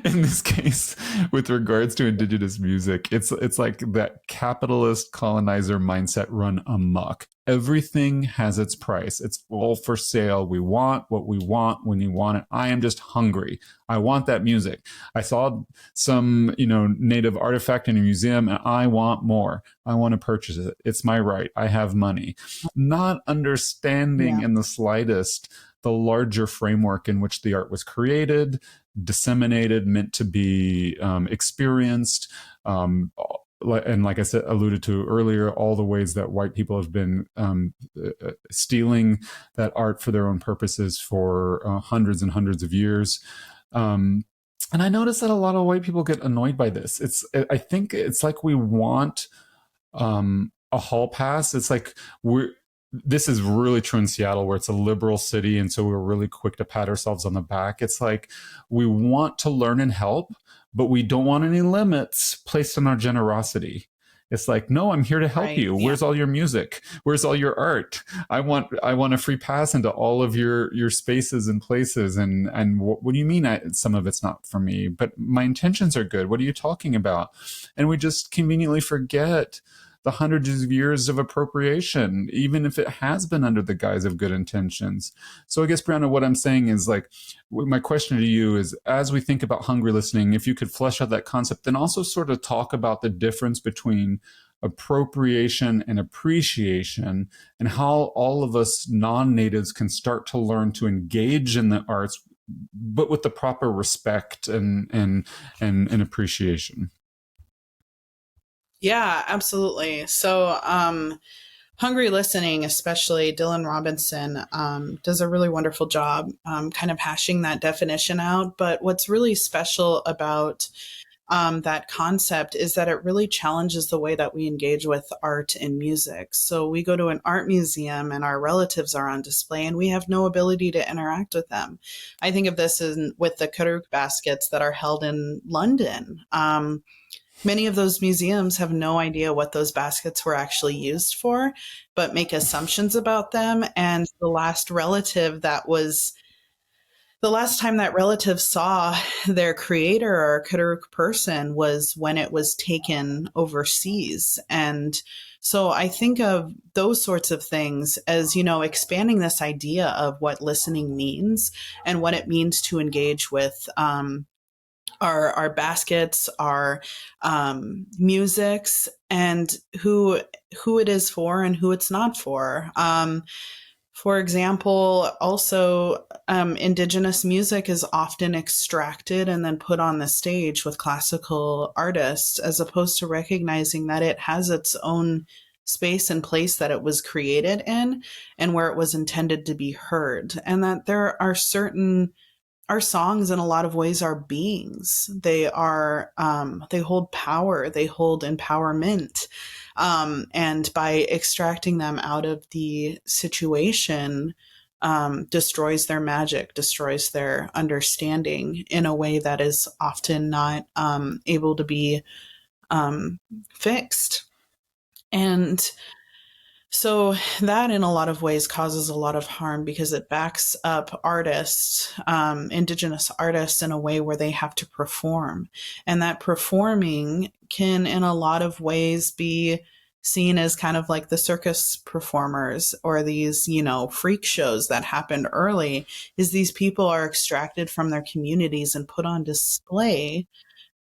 In this case, with regards to Indigenous music, it's like that capitalist colonizer mindset run amok. Everything has its price. It's all for sale. We want what we want when you want it. I am just hungry. I want that music. I saw some, Native artifact in a museum and I want more. I want to purchase it. It's my right. I have money. Not understanding in the slightest the larger framework in which the art was created, disseminated, meant to be experienced. And like I said, alluded to earlier, all the ways that white people have been stealing that art for their own purposes for hundreds and hundreds of years. And I noticed that a lot of white people get annoyed by this. I think it's like we want a hall pass. It's like this is really true in Seattle, where it's a liberal city, and so we're really quick to pat ourselves on the back. It's like we want to learn and help, but we don't want any limits placed on our generosity. It's like, no, I'm here to help Right. you. Yeah. Where's all your music? Where's all your art? I want a free pass into all of your spaces and places. And what do you mean? Some of it's not for me, but my intentions are good. What are you talking about? And we just conveniently forget the hundreds of years of appropriation, even if it has been under the guise of good intentions. So I guess, Breana, what I'm saying is, like, my question to you is, as we think about hungry listening, if you could flesh out that concept, then also sort of talk about the difference between appropriation and appreciation, and how all of us non-natives can start to learn to engage in the arts, but with the proper respect and appreciation. Yeah, absolutely. So, hungry listening, especially Dylan Robinson, does a really wonderful job kind of hashing that definition out. But what's really special about that concept is that it really challenges the way that we engage with art and music. So we go to an art museum and our relatives are on display and we have no ability to interact with them. I think of this with the Karuk baskets that are held in London. Many of those museums have no idea what those baskets were actually used for, but make assumptions about them. And the last time that relative saw their creator or Karuk person was when it was taken overseas. And so I think of those sorts of things as, expanding this idea of what listening means and what it means to engage with our baskets, our musics, and who it is for and who it's not for. For example, also Indigenous music is often extracted and then put on the stage with classical artists, as opposed to recognizing that it has its own space and place that it was created in and where it was intended to be heard. And that there are our songs in a lot of ways are beings. They hold power, they hold empowerment. And by extracting them out of the situation, destroys their magic, destroys their understanding in a way that is often not able to be fixed. And so that in a lot of ways causes a lot of harm because it backs up artists, Indigenous artists, in a way where they have to perform. And that performing can in a lot of ways be seen as kind of like the circus performers or these, freak shows that happened early, is these people are extracted from their communities and put on display.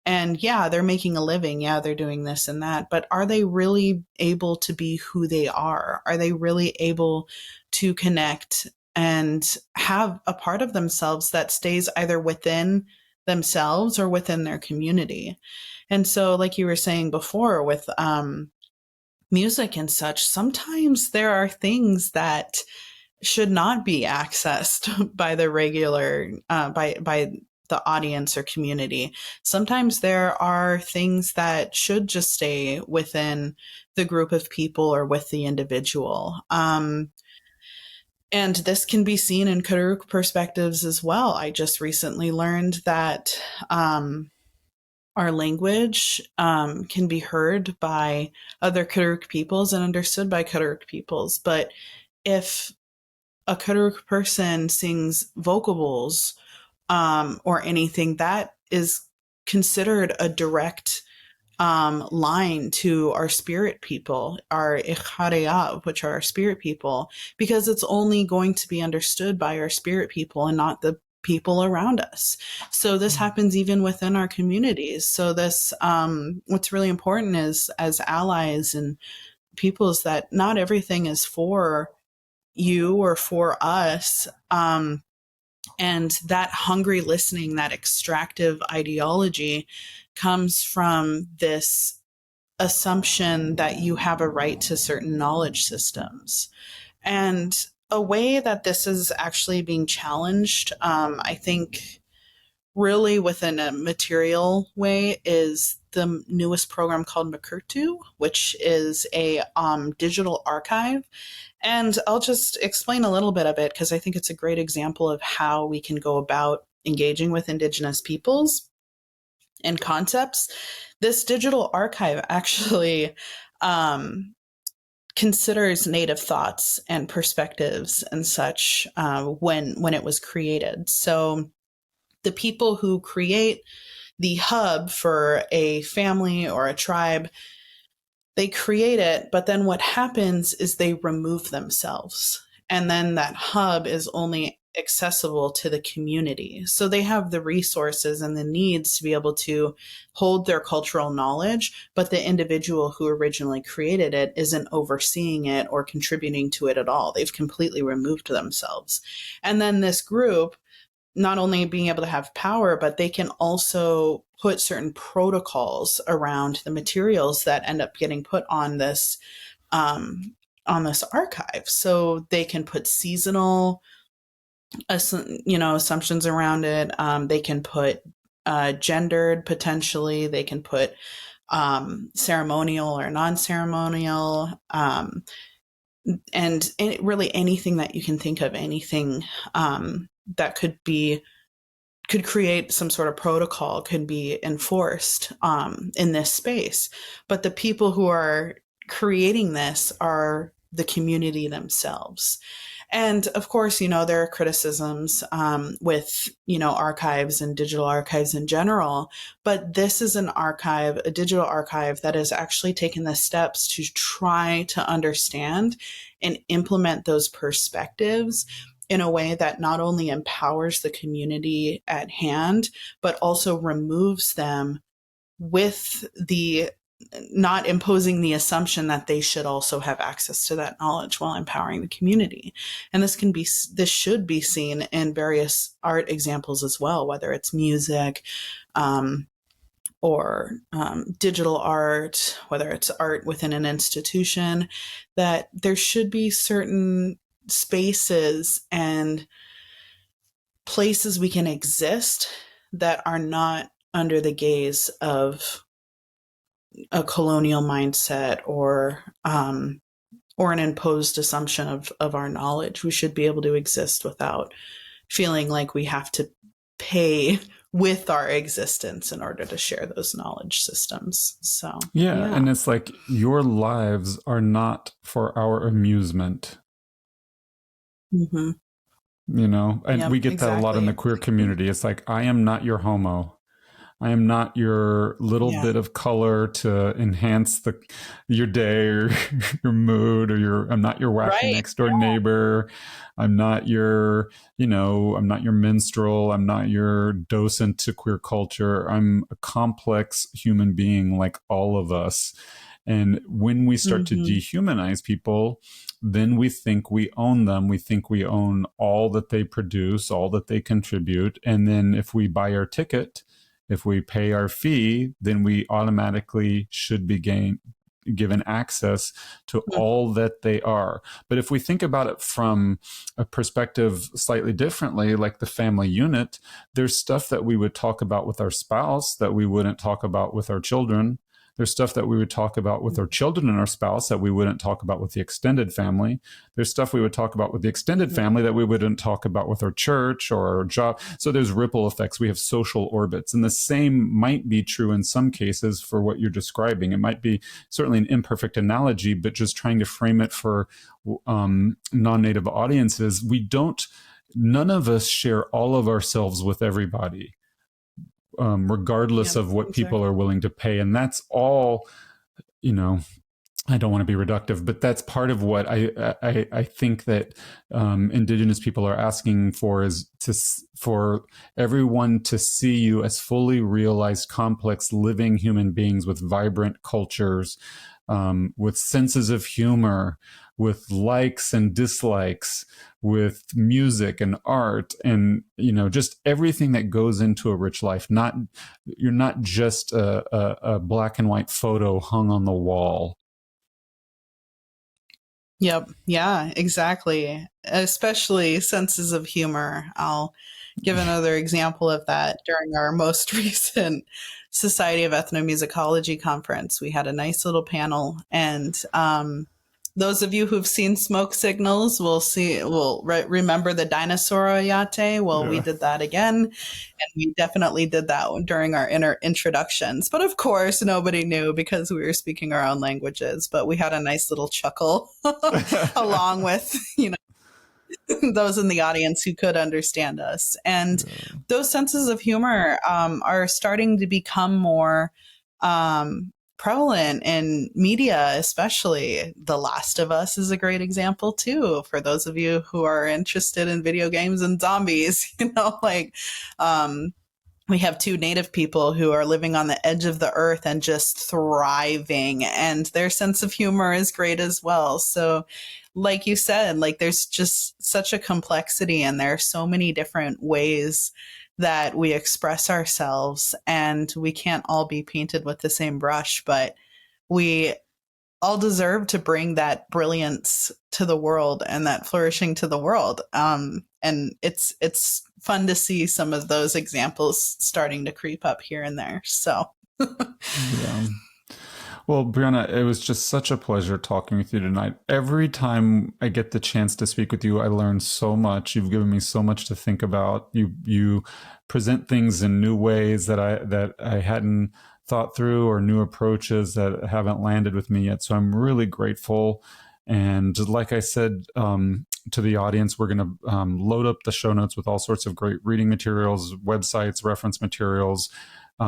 And yeah, they're making a living. Yeah, they're doing this and that. But are they really able to be who they are? Are they really able to connect and have a part of themselves that stays either within themselves or within their community? And so, like you were saying before with music and such, sometimes there are things that should not be accessed by the regular, by the audience or community. Sometimes there are things that should just stay within the group of people or with the individual. And this can be seen in Karuk perspectives as well. I just recently learned that our language can be heard by other Karuk peoples and understood by Karuk peoples. But if a Karuk person sings vocables or anything, that is considered a direct line to our spirit people, our Ichareav, which are our spirit people, because it's only going to be understood by our spirit people and not the people around us. So this happens even within our communities. So this, what's really important is, as allies and peoples, that not everything is for you or for us. And that hungry listening, that extractive ideology comes from this assumption that you have a right to certain knowledge systems. And a way that this is actually being challenged, I think, really within a material way, is the newest program called Makurtu, which is a digital archive. And I'll just explain a little bit of it because I think it's a great example of how we can go about engaging with Indigenous peoples and concepts. This digital archive actually considers Native thoughts and perspectives and such when it was created. So the people who create the hub for a family or a tribe, they create it, but then what happens is they remove themselves. And then that hub is only accessible to the community. So they have the resources and the needs to be able to hold their cultural knowledge, but the individual who originally created it isn't overseeing it or contributing to it at all. They've completely removed themselves. And then this group, not only being able to have power, but they can also put certain protocols around the materials that end up getting put on this archive. So they can put seasonal, assumptions around it. They can put gendered potentially. They can put ceremonial or non-ceremonial, and really anything that you can think of, anything that could create some sort of protocol, could be enforced in this space. But the people who are creating this are the community themselves. And of course, there are criticisms with, archives and digital archives in general, but this is an archive, a digital archive that has actually taken the steps to try to understand and implement those perspectives in a way that not only empowers the community at hand, but also removes them with the not imposing the assumption that they should also have access to that knowledge while empowering the community. And this should be seen in various art examples as well, whether it's music, or digital art, whether it's art within an institution, that there should be certain spaces and places we can exist that are not under the gaze of a colonial mindset or an imposed assumption of our knowledge. We should be able to exist without feeling like we have to pay with our existence in order to share those knowledge systems. So yeah. And it's like, your lives are not for our amusement. Mm-hmm. And we get that a lot in the queer community. It's like, I am not your homo. I am not your little bit of color to enhance your day or your mood, or I'm not your wacky next door neighbor. I'm not your, I'm not your minstrel. I'm not your docent to queer culture. I'm a complex human being like all of us. And when we start to dehumanize people, then we think we own them. We think we own all that they produce, all that they contribute. And then if we buy our ticket, if we pay our fee, then we automatically should be given access to all that they are. But if we think about it from a perspective slightly differently, like the family unit, there's stuff that we would talk about with our spouse that we wouldn't talk about with our children. There's stuff that we would talk about with our children and our spouse that we wouldn't talk about with the extended family. There's stuff we would talk about with the extended family that we wouldn't talk about with our church or our job. So there's ripple effects. We have social orbits. And the same might be true in some cases for what you're describing. It might be certainly an imperfect analogy, but just trying to frame it for non-native audiences. None of us share all of ourselves with everybody. Regardless of what people are willing to pay. And that's all, I don't want to be reductive, but that's part of what I think that Indigenous people are asking for, is for everyone to see you as fully realized, complex, living human beings with vibrant cultures, with senses of humor, with likes and dislikes, with music and art, and just everything that goes into a rich life. You're not just a black and white photo hung on the wall. Yep. Yeah, exactly. Especially senses of humor. I'll give another example of that. During our most recent Society of Ethnomusicology conference, we had a nice little panel, and Those of you who've seen smoke signals will remember the dinosaur oyate. Well, we did that again, and we definitely did that during our introductions. But of course, nobody knew because we were speaking our own languages. But we had a nice little chuckle along with, those in the audience who could understand us. And those senses of humor are starting to become more prevalent in media, especially. The Last of Us is a great example too, for those of you who are interested in video games and zombies. We have two native people who are living on the edge of the earth and just thriving, and their sense of humor is great as well. So like you said, there's just such a complexity, and there are so many different ways that we express ourselves, and we can't all be painted with the same brush, but we all deserve to bring that brilliance to the world and that flourishing to the world. And it's fun to see some of those examples starting to creep up here and there. So, yeah. Well, Breana, it was just such a pleasure talking with you tonight. Every time I get the chance to speak with you, I learn so much. You've given me so much to think about. You present things in new ways that I hadn't thought through, or new approaches that haven't landed with me yet. So I'm really grateful. And like I said to the audience, we're going to load up the show notes with all sorts of great reading materials, websites, reference materials.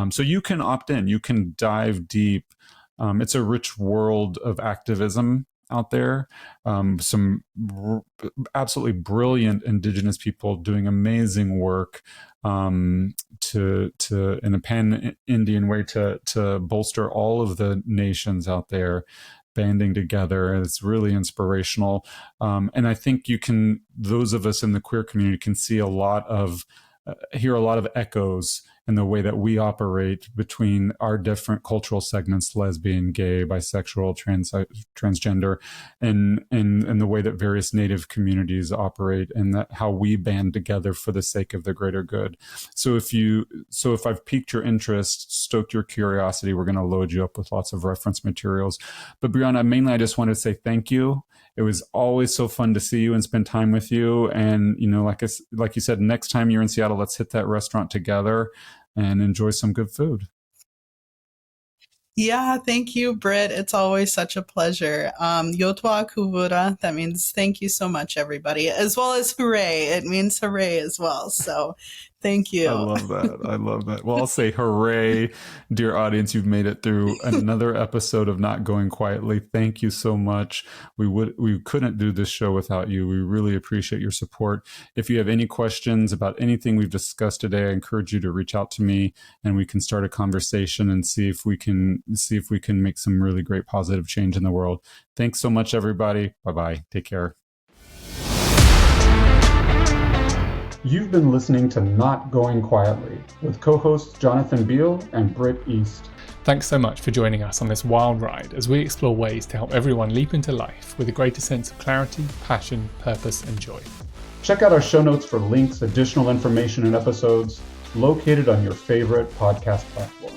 So you can opt in. You can dive deep. It's a rich world of activism out there. Some absolutely brilliant Indigenous people doing amazing work to in a pan-Indian way to bolster all of the nations out there banding together. And it's really inspirational. And I think those of us in the queer community can see hear a lot of echoes in the way that we operate between our different cultural segments, lesbian, gay, bisexual, transgender, and the way that various Native communities operate, and how we band together for the sake of the greater good. So if I've piqued your interest, stoked your curiosity, we're going to load you up with lots of reference materials. But Breana, mainly I just wanted to say thank you. It was always so fun to see you and spend time with you. And, like you said, next time you're in Seattle, let's hit that restaurant together and enjoy some good food. Yeah, thank you, Britt. It's always such a pleasure. Yotwa kuvura, that means thank you so much, everybody, as well as hooray. It means hooray as well. So thank you. I love that. Well, I'll say hooray, dear audience. You've made it through another episode of Not Going Quietly. Thank you so much. We couldn't do this show without you. We really appreciate your support. If you have any questions about anything we've discussed today, I encourage you to reach out to me, and we can start a conversation and see if we can make some really great positive change in the world. Thanks so much, everybody. Bye-bye. Take care. You've been listening to Not Going Quietly with co-hosts Jonathan Beal and Britt East. Thanks so much for joining us on this wild ride as we explore ways to help everyone leap into life with a greater sense of clarity, passion, purpose, and joy. Check out our show notes for links, additional information, and episodes located on your favorite podcast platform.